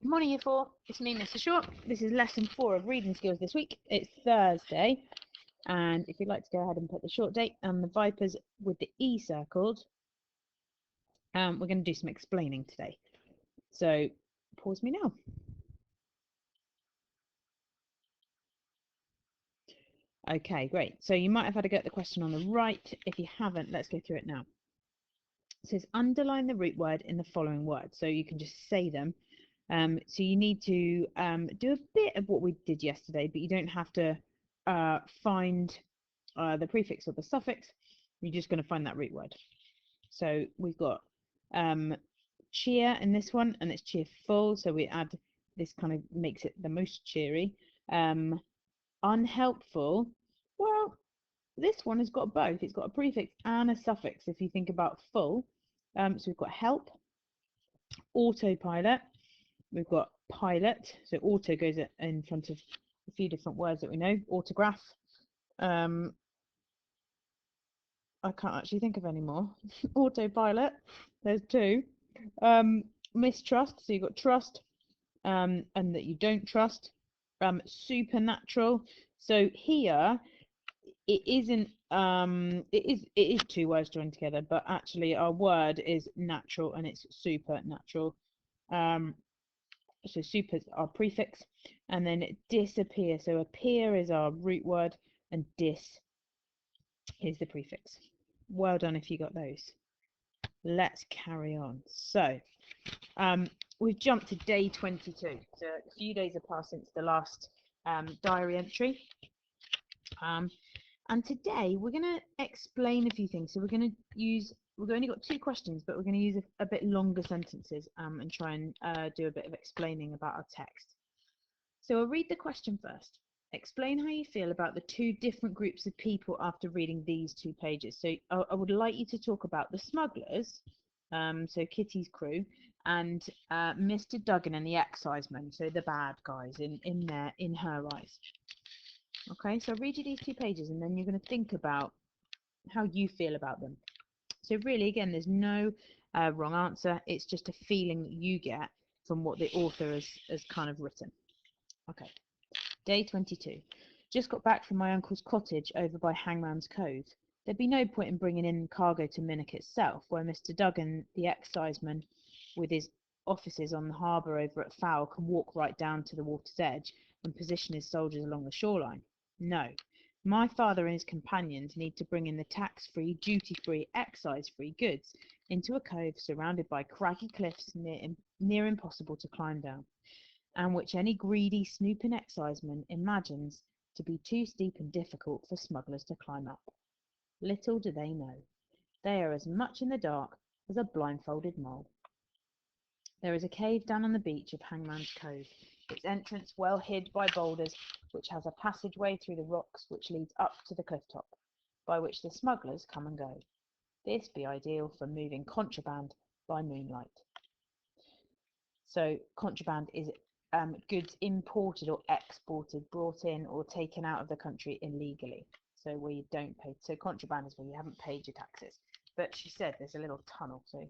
Good morning, Year 4. It's me, Mr. Short. This is lesson 4 of reading skills this week. It's Thursday, and if you'd like to go ahead and put the short date and the vipers with the E circled, we're going to do some explaining today. So pause me now. Okay, great. So you might have had a go at the question on the right. If you haven't, let's go through it now. It says underline the root word in the following words. So you can just say them. So you need to do a bit of what we did yesterday, but you don't have to find the prefix or the suffix. You're just going to find that root word. So we've got cheer in this one, and it's cheerful. So we add this, kind of makes it the most cheery. Unhelpful. Well, this one has got both. It's got a prefix and a suffix. If you think about full, so we've got help, autopilot. We've got pilot, so auto goes in front of a few different words that we know. Autograph. I can't actually think of any more. Autopilot. There's two. Mistrust. So you've got trust, and that you don't trust. Supernatural. So here it isn't. It is two words joined together, but actually our word is natural, and it's supernatural. So super is our prefix, and then disappear. So appear is our root word, and dis is the prefix. Well done if you got those. Let's carry on. So we've jumped to day 22. So a few days have passed since the last diary entry. And today we're going to explain a few things. So we've only got 2 questions, but we're going to use a bit longer sentences and try and do a bit of explaining about our text. So I'll read the question first. Explain how you feel about the 2 different groups of people after reading these 2 pages. So I would like you to talk about the smugglers, so Kitty's crew, and Mr. Duggan and the excisemen, so the bad guys in her eyes. Okay, so I'll read you these 2 pages, and then you're going to think about how you feel about them. So really, again, there's no wrong answer. It's just a feeling that you get from what the author has kind of written. Okay, day 22. Just got back from my uncle's cottage over by Hangman's Cove. There'd be no point in bringing in cargo to Minnock itself, where Mr. Duggan, the exciseman, with his offices on the harbour over at Fowl, can walk right down to the water's edge and position his soldiers along the shoreline. No, my father and his companions need to bring in the tax-free, duty-free, excise-free goods into a cove surrounded by craggy cliffs near impossible to climb down, and which any greedy, snooping exciseman imagines to be too steep and difficult for smugglers to climb up. Little do they know, they are as much in the dark as a blindfolded mole. There is a cave down on the beach of Hangman's Cove, its entrance well hid by boulders, which has a passageway through the rocks which leads up to the cliff top, by which the smugglers come and go. This be ideal for moving contraband by moonlight. So contraband is goods imported or exported, brought in or taken out of the country illegally. So where you don't pay. So contraband is where you haven't paid your taxes. But she said there's a little tunnel, so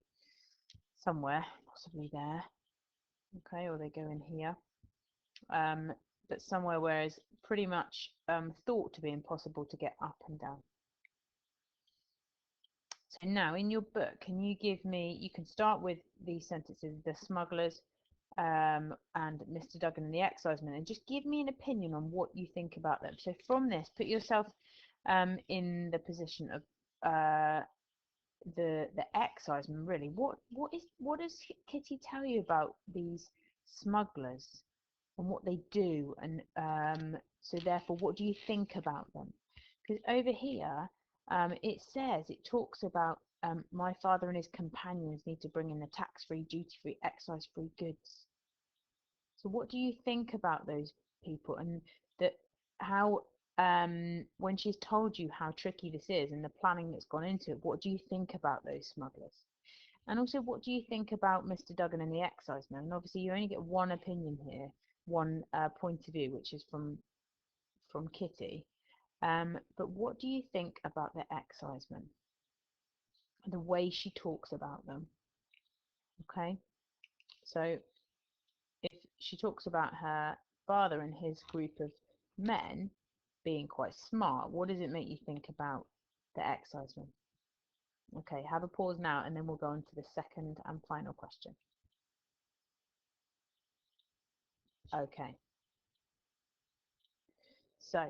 somewhere, possibly there. Okay, or they go in here. But somewhere where it's pretty much thought to be impossible to get up and down. So now in your book, can you give me, you can start with these sentences, the smugglers and Mr. Duggan and the excisemen, and just give me an opinion on what you think about them. So from this, put yourself in the position of the excisemen, really. What does Kitty tell you about these smugglers and what they do, and so therefore what do you think about them? Because over here it talks about my father and his companions need to bring in the tax-free, duty-free, excise-free goods. So what do you think about those people, and that how when she's told you how tricky this is and the planning that's gone into it, what do you think about those smugglers? And also, what do you think about Mr. Duggan and the excisemen? And obviously you only get one opinion here, one point of view, which is from Kitty. But what do you think about the excisemen? The way she talks about them. Okay, so she talks about her father and his group of men being quite smart. What does it make you think about the excisemen? Okay, have a pause now and then we'll go on to the second and final question. Okay. So,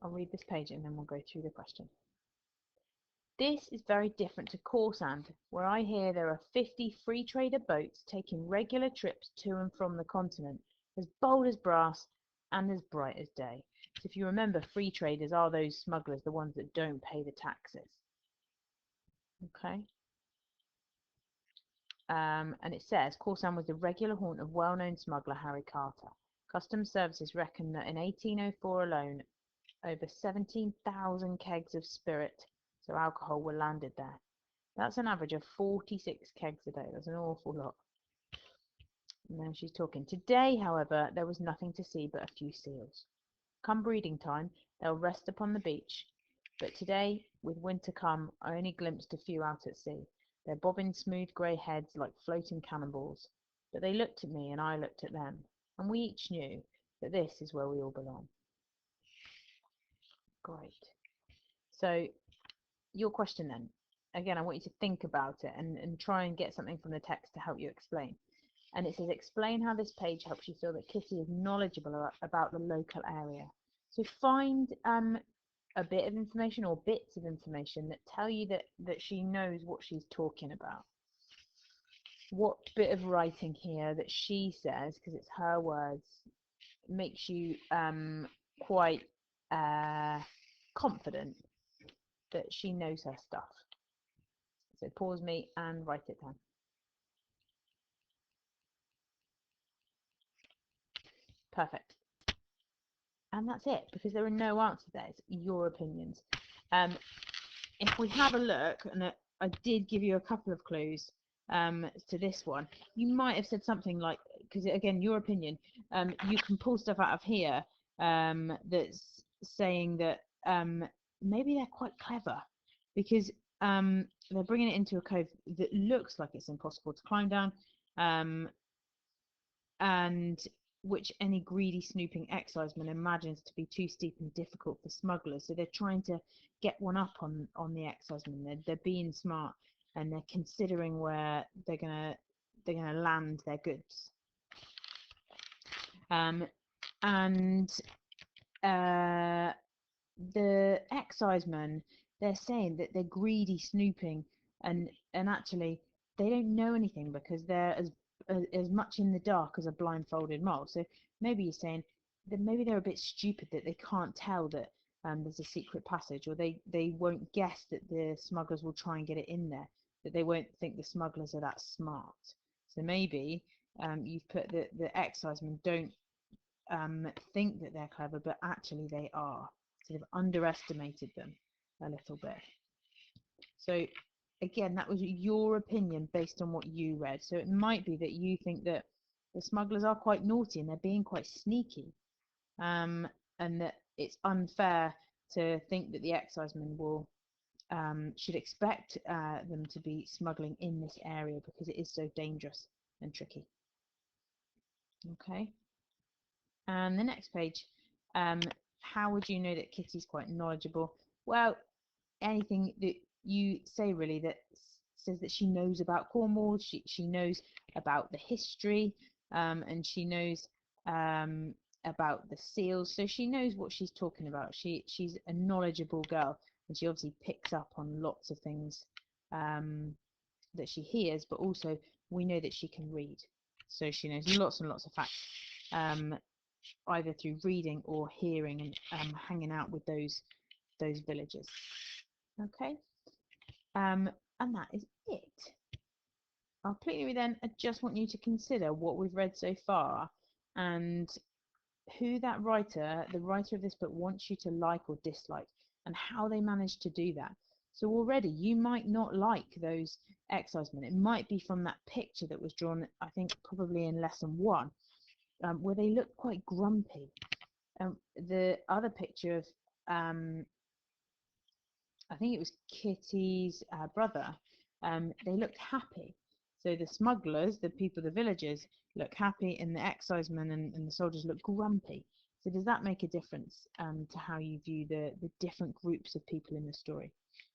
I'll read this page and then we'll go through the question. This is very different to Khorsand, where I hear there are 50 free trader boats taking regular trips to and from the continent, as bold as brass and as bright as day. So if you remember, free traders are those smugglers, the ones that don't pay the taxes. Okay. And it says Khorsand was the regular haunt of well-known smuggler Harry Carter. Customs services reckon that in 1804 alone, over 17,000 kegs of spirit, so alcohol, were landed there. That's an average of 46 kegs a day. That's an awful lot. And then she's talking. Today, however, there was nothing to see but a few seals. Come breeding time, they'll rest upon the beach. But today, with winter come, I only glimpsed a few out at sea. Their bobbing smooth grey heads like floating cannonballs. But they looked at me and I looked at them. And we each knew that this is where we all belong. Great. So, your question then. Again, I want you to think about it and try and get something from the text to help you explain. And it says, explain how this page helps you feel that Kitty is knowledgeable about the local area. So find a bit of information or bits of information that tell you that she knows what she's talking about. What bit of writing here that she says, because it's her words, makes you quite confident that she knows her stuff. So pause me and write it down. Perfect. And that's it, because there are no answers there. It's your opinions. If we have a look, and I did give you a couple of clues to this one, you might have said something like, because again, your opinion, you can pull stuff out of here that's saying that maybe they're quite clever, because they're bringing it into a cove that looks like it's impossible to climb down, and which any greedy snooping exciseman imagines to be too steep and difficult for smugglers. So they're trying to get one up on the excisemen. They're being smart and they're considering where they're gonna land their goods. And the excisemen, they're saying that they're greedy snooping, and actually they don't know anything because they're as much in the dark as a blindfolded mole. So maybe you're saying that maybe they're a bit stupid that they can't tell that there's a secret passage, or they won't guess that the smugglers will try and get it in there, that they won't think the smugglers are that smart. So maybe you've put the excisemen don't think that they're clever, but actually they are. So they've underestimated them a little bit. So again, that was your opinion based on what you read. So it might be that you think that the smugglers are quite naughty and they're being quite sneaky, and that it's unfair to think that the excisemen will should expect them to be smuggling in this area because it is so dangerous and tricky. Okay. And the next page, how would you know that Kitty's quite knowledgeable? Well, anything that you say really that says that she knows about Cornwall, she knows about the history, and she knows about the seals, so she knows what she's talking about. She's a knowledgeable girl, and she obviously picks up on lots of things that she hears, but also we know that she can read, so she knows lots and lots of facts, either through reading or hearing and hanging out with those villagers. Okay, and that is it. Completely then, I just want you to consider what we've read so far and who that writer, the writer of this book, wants you to like or dislike, and how they managed to do that. So already you might not like those excisemen. It might be from that picture that was drawn, I think probably in lesson 1, where they look quite grumpy. The other picture of I think it was Kitty's brother, they looked happy. So the smugglers, the people, the villagers, look happy, and the excisemen and the soldiers look grumpy. So does that make a difference to how you view the different groups of people in the story?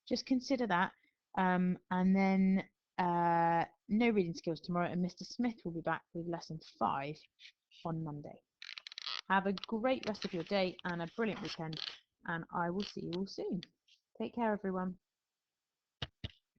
Just consider that. And then no reading skills tomorrow, and Mr. Smith will be back with lesson 5 on Monday. Have a great rest of your day and a brilliant weekend, and I will see you all soon. Take care, everyone.